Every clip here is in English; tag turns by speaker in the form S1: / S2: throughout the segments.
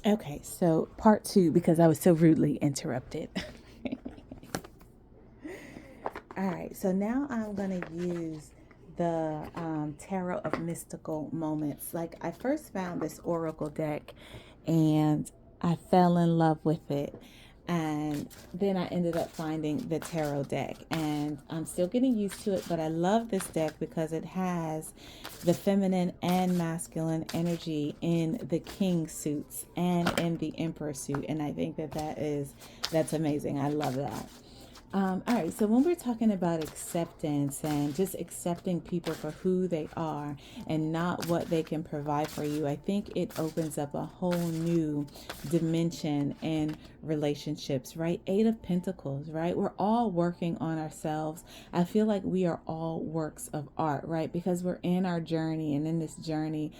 S1: Okay, so part two, because I was so rudely interrupted. All right, so now I'm going to use the Tarot of Mystical Moments. Like, I first found this Oracle deck and I fell in love with it. And then I ended up finding the tarot deck, and I'm still getting used to it, but I love this deck because it has the feminine and masculine energy in the king suits and in the emperor suit. And I think that's amazing. I love that. All right, so when we're talking about acceptance and just accepting people for who they are and not what they can provide for you, I think it opens up a whole new dimension in relationships, right? Eight of Pentacles, right? We're all working on ourselves. I feel like we are all works of art, right? Because we're in our journey, and in this journey,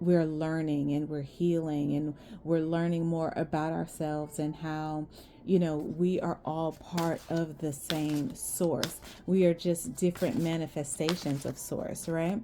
S1: we're learning and we're healing and we're learning more about ourselves and how, we are all part of the same source. We are just different manifestations of source, right?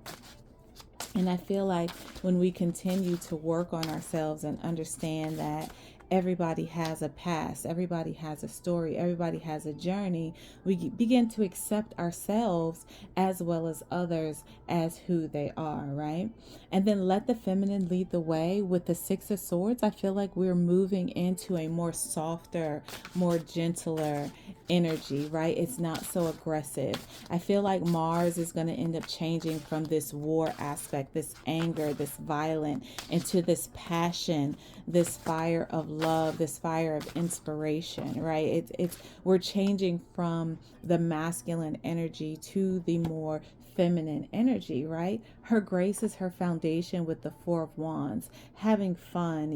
S1: And I feel like when we continue to work on ourselves and understand that everybody has a past, everybody has a story, everybody has a journey, we begin to accept ourselves as well as others as who they are, right? And then let the feminine lead the way with the Six of Swords. I feel like we're moving into a more softer, more gentler energy, right? It's not so aggressive. I feel like Mars is going to end up changing from this war aspect, this anger, this violent, into this passion, this fire of love, this fire of inspiration, right? It's we're changing from the masculine energy to the more feminine energy, right? Her grace is her foundation with the Four of Wands, having fun,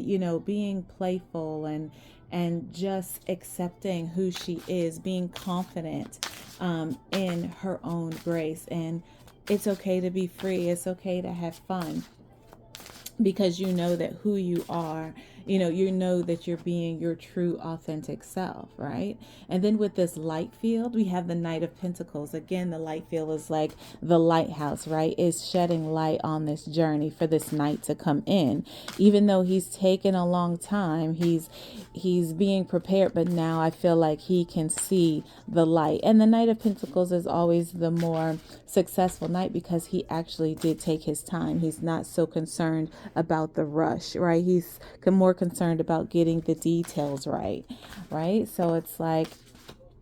S1: being playful and just accepting who she is, being confident in her own grace. And it's okay to be free. It's okay to have fun because you know that who you are, you know that you're being your true authentic self, right? And then with this light field, we have the Knight of Pentacles. Again, the light field is like the lighthouse, right? Is shedding light on this journey for this knight to come in. Even though he's taken a long time, he's being prepared, but now I feel like he can see the light. And the Knight of Pentacles is always the more successful knight because he actually did take his time. He's not so concerned about the rush, right? He's more concerned about getting the details right, right? So it's like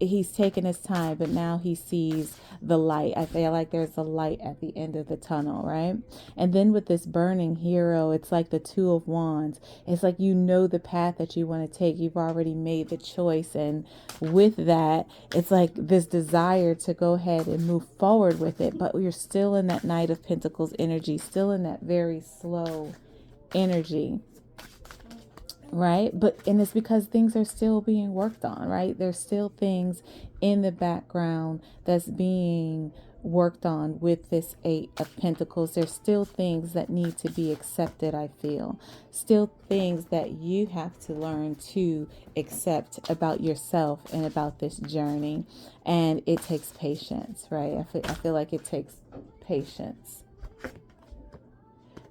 S1: he's taking his time, but now he sees the light. I feel like there's a light at the end of the tunnel, right? And then with this burning hero, it's like the Two of Wands. It's like you know the path that you want to take. You've already made the choice. And with that, it's like this desire to go ahead and move forward with it. But you're still in that Knight of Pentacles energy, still in that very slow energy, right? And it's because things are still being worked on, right? There's still things in the background that's being worked on with this Eight of Pentacles. There's still things that need to be accepted, I feel. Still things that you have to learn to accept about yourself and about this journey. And it takes patience, right? I feel like it takes patience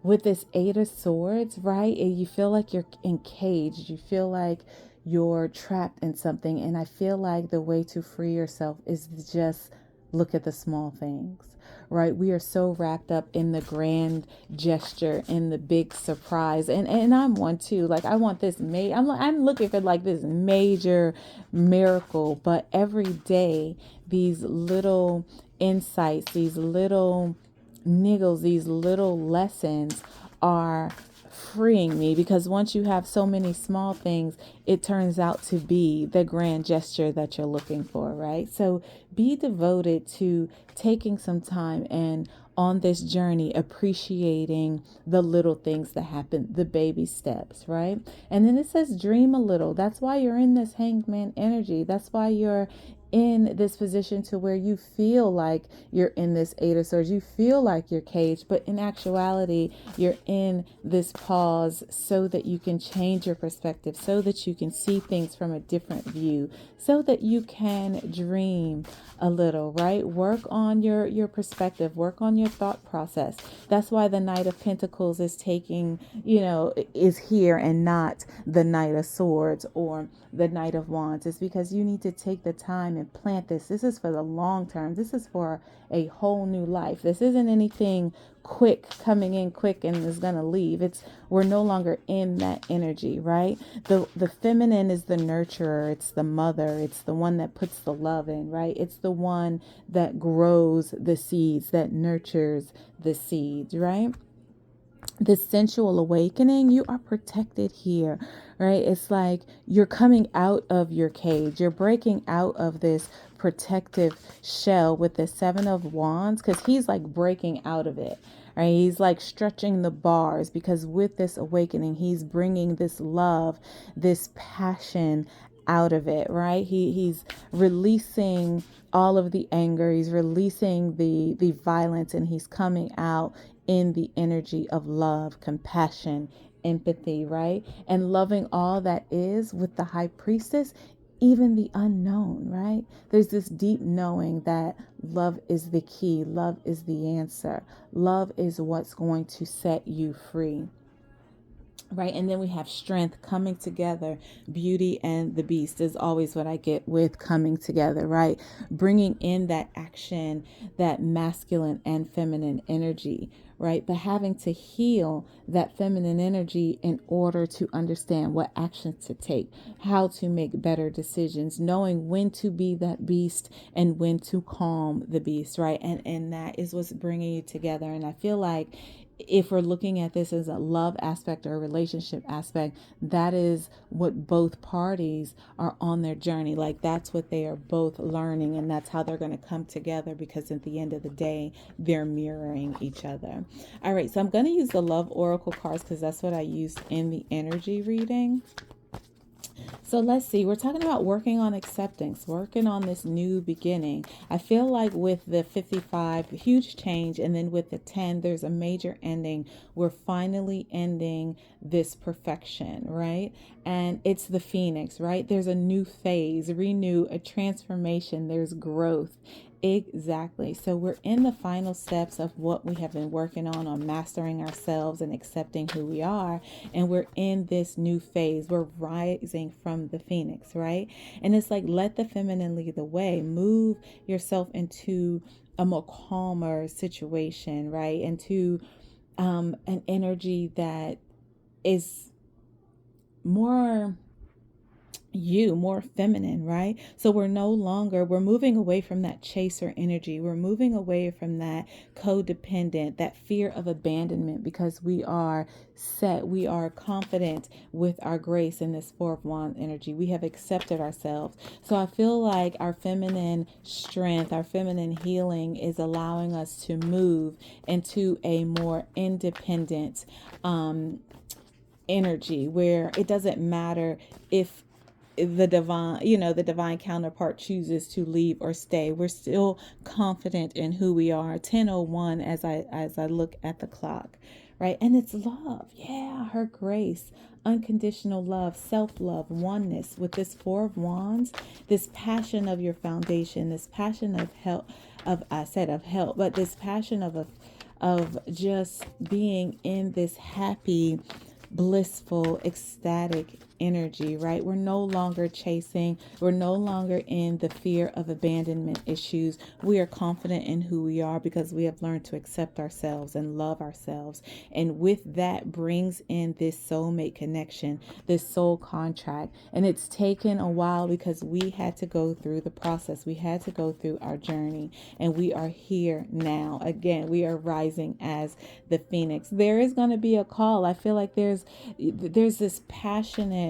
S1: with this Eight of Swords, right? And you feel like you're encaged. You feel like you're trapped in something. And I feel like the way to free yourself is to just look at the small things, right? We are so wrapped up in the grand gesture, in the big surprise. And I'm one too. Like I want this I'm looking for like this major miracle, but every day these little insights, these little niggles, these little lessons are freeing me, because once you have so many small things, it turns out to be the grand gesture that you're looking for, right? So be devoted to taking some time and on this journey appreciating the little things that happen, the baby steps, right? And then it says dream a little. That's why you're in this hanged man energy. That's why you're in this position to where you feel like you're in this Eight of Swords, you feel like you're caged, but in actuality, you're in this pause so that you can change your perspective, so that you can see things from a different view, so that you can dream a little, right? Work on your perspective, work on your thought process. That's why the Knight of Pentacles is taking, is here and not the Knight of Swords or the Knight of Wands. Is because you need to take the time and plant this. This is for the long term. This is for a whole new life. This isn't anything quick, coming in quick and is going to leave. We're no longer in that energy, right? The feminine is the nurturer, it's the mother, it's the one that puts the love in, right? It's the one that grows the seeds, that nurtures the seeds, right? The sensual awakening, you are protected here, right? It's like you're coming out of your cage. You're breaking out of this protective shell with the Seven of Wands, because he's like breaking out of it, right? He's like stretching the bars, because with this awakening, he's bringing this love, this passion out of it, right? He's releasing all of the anger. He's releasing the violence, and he's coming out in the energy of love, compassion, empathy, right? And loving all that is with the High Priestess, even the unknown, right? There's this deep knowing that love is the key, love is the answer, love is what's going to set you free. Right. And then we have strength, coming together. Beauty and the Beast is always what I get with coming together, right? Bringing in that action, that masculine and feminine energy, right? But having to heal that feminine energy in order to understand what action to take, how to make better decisions, knowing when to be that beast and when to calm the beast, right? And that is what's bringing you together. And I feel like if we're looking at this as a love aspect or a relationship aspect, that is what both parties are on their journey. Like that's what they are both learning, and that's how they're going to come together, because at the end of the day, they're mirroring each other. All right, so I'm going to use the Love Oracle cards because that's what I used in the energy reading. So let's see, we're talking about working on acceptance, working on this new beginning. I feel like with the 55, huge change, and then with the 10, there's a major ending. We're finally ending this perfection, right? And it's the Phoenix, right? There's a new phase, renew, a transformation, there's growth. Exactly. So we're in the final steps of what we have been working on mastering ourselves and accepting who we are. And we're in this new phase. We're rising from the Phoenix, right? And it's like, let the feminine lead the way. Move yourself into a more calmer situation, right? Into an energy that is more more feminine, right? So we're moving away from that chaser energy. We're moving away from that codependent, that fear of abandonment, because we are set, we are confident with our grace in this Four of Wands energy. We have accepted ourselves. So I feel like our feminine strength, our feminine healing is allowing us to move into a more independent energy, where it doesn't matter if the divine counterpart chooses to leave or stay. We're still confident in who we are. 10:01 as I look at the clock, right? And it's love. Yeah, her grace, unconditional love, self-love, oneness with this Four of Wands, this passion of your foundation, this passion of help, but this passion of just being in this happy, blissful, ecstatic energy, right? We're no longer chasing. We're no longer in the fear of abandonment issues. We are confident in who we are because we have learned to accept ourselves and love ourselves. And with that brings in this soulmate connection, this soul contract. And it's taken a while because we had to go through the process. We had to go through our journey, and we are here now. Again, we are rising as the Phoenix. There is going to be a call. I feel like there's this passionate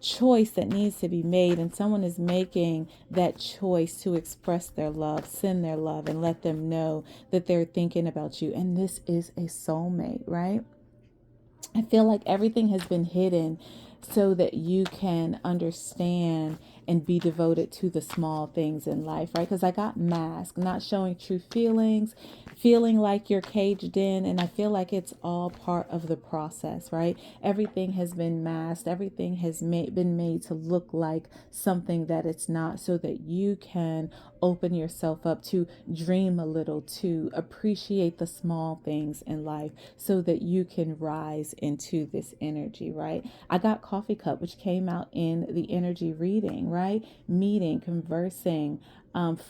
S1: choice that needs to be made, and someone is making that choice to express their love, send their love, and let them know that they're thinking about you. And this is a soulmate, right? I feel like everything has been hidden so that you can understand and be devoted to the small things in life, right? Because I got masked, not showing true feelings, feeling like you're caged in. And I feel like it's all part of the process, right? Everything has been masked, everything has been made to look like something that it's not, so that you can open yourself up to dream a little, to appreciate the small things in life, so that you can rise into this energy, right? I got coffee cup, which came out in the energy reading, right? Meeting, conversing,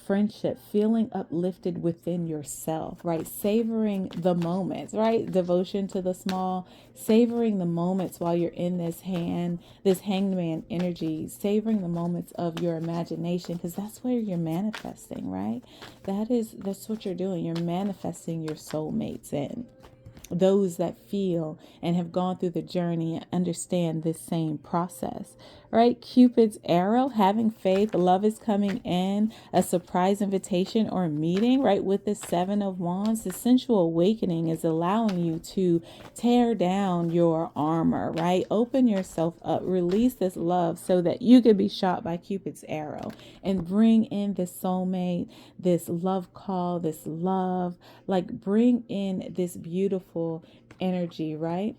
S1: friendship, feeling uplifted within yourself, right? Savoring the moments, right? Devotion to the small, savoring the moments while you're in this hangman energy, savoring the moments of your imagination, because that's where you're manifesting, right? That's what you're doing. You're manifesting your soulmates in. Those that feel and have gone through the journey and understand this same process, right? Cupid's arrow, having faith, love is coming in, a surprise invitation or a meeting, right? With the Seven of Wands, the sensual awakening is allowing you to tear down your armor, right? Open yourself up, release this love so that you could be shot by Cupid's arrow and bring in this soulmate, this love call, this love, like bring in this beautiful energy, right?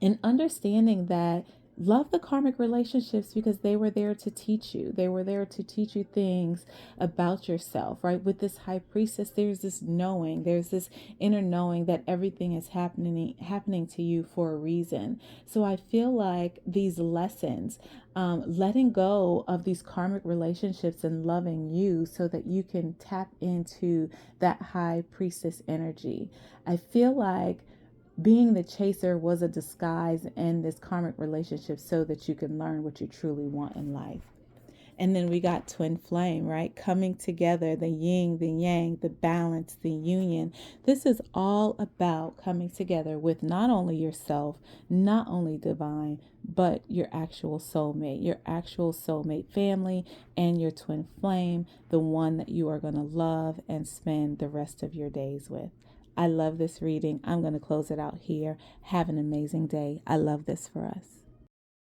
S1: And understanding that love the karmic relationships because they were there to teach you. They were there to teach you things about yourself, right? With this high priestess, there's this knowing, there's this inner knowing that everything is happening to you for a reason. So I feel like these lessons, letting go of these karmic relationships and loving you so that you can tap into that high priestess energy. I feel like being the chaser was a disguise in this karmic relationship so that you can learn what you truly want in life. And then we got twin flame, right? Coming together, the yin, the yang, the balance, the union. This is all about coming together with not only yourself, not only divine, but your actual soulmate family, and your twin flame, the one that you are going to love and spend the rest of your days with. I love this reading. I'm going to close it out here. Have an amazing day. I love this for us.